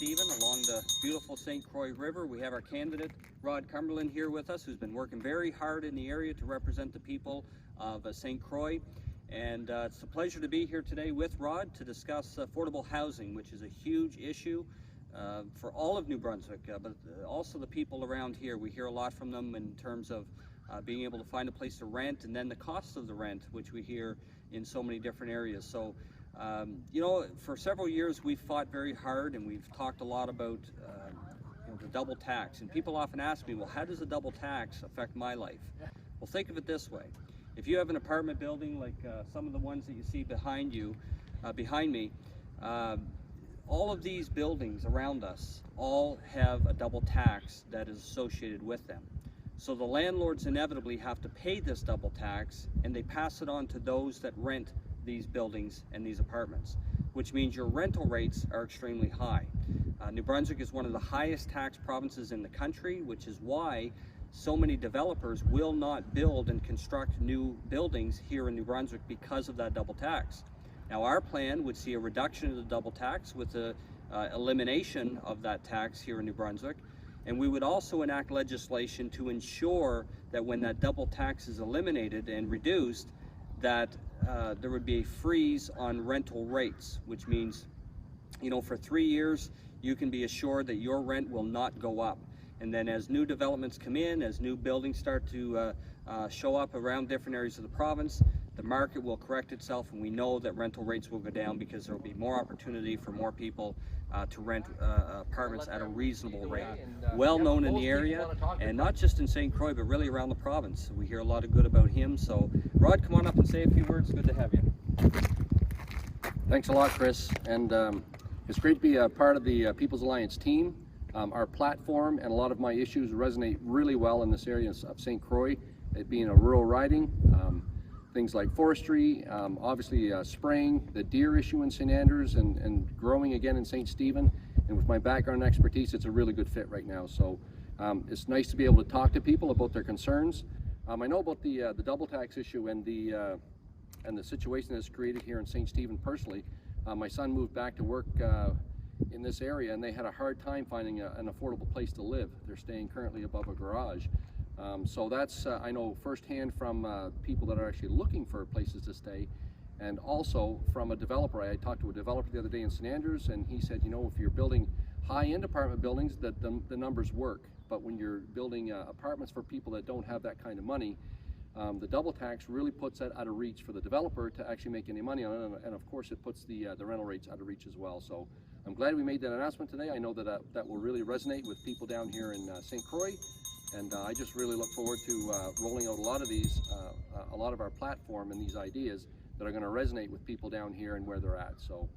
Stephen along the beautiful St. Croix River. We have our candidate, Cumberland, here with us, who's been working very hard in the area to represent the people of St. Croix. And it's a pleasure to be here today with Rod to discuss affordable housing, which is a huge issue for all of New Brunswick, but also the people around here. We hear a lot from them in terms of being able to find a place to rent, and then the cost of the rent, which we hear in so many different areas. So, you know, for several years we've fought very hard, and we've talked a lot about you know, the double tax. And people often ask me, well, how does a double tax affect my life? Well, think of it this way. If you have an apartment building like some of the ones that you see behind me, all of these buildings around us all have a double tax that is associated with them. So the landlords inevitably have to pay this double tax, and they pass it on to those that rent these buildings and these apartments, which means your rental rates are extremely high. New Brunswick is one of the highest tax provinces in the country, which is why so many developers will not build and construct new buildings here in New Brunswick because of that double tax. Now, our plan would see a reduction of the double tax with the elimination of that tax here in New Brunswick. And we would also enact legislation to ensure that when that double tax is eliminated and reduced, that there would be a freeze on rental rates, which means, you know, for 3 years, you can be assured that your rent will not go up. And then as new developments come in, as new buildings start to show up around different areas of the province, the market will correct itself, and we know that rental rates will go down because there will be more opportunity for more people to rent apartments at a reasonable rate. Well known in the area, and not just in St. Croix, but really around the province. We hear a lot of good about him. So, Rod, come on up and say a few words. Good to have you. Thanks a lot, Chris. And it's great to be a part of the People's Alliance team. Our platform and a lot of my issues resonate really well in this area of St. Croix, it being a rural riding. Things like forestry, obviously spraying, the deer issue in St. Andrews, and growing again in St. Stephen. And with my background and expertise, it's a really good fit right now. So it's nice to be able to talk to people about their concerns. I know about the double tax issue and the situation that's created here in St. Stephen personally. My son moved back to work in this area, and they had a hard time finding an affordable place to live. They're staying currently above a garage. So that's, I know firsthand from people that are actually looking for places to stay, and also from a developer. I talked to a developer the other day in St. Andrews, and he said, you know, if you're building high-end apartment buildings, that the numbers work. But when you're building apartments for people that don't have that kind of money, the double tax really puts that out of reach for the developer to actually make any money on it, and of course it puts the rental rates out of reach as well. So I'm glad we made that announcement today. I know that that will really resonate with people down here in St. Croix. And I just really look forward to rolling out a lot of these, a lot of our platform and these ideas that are going to resonate with people down here and where they're at. So.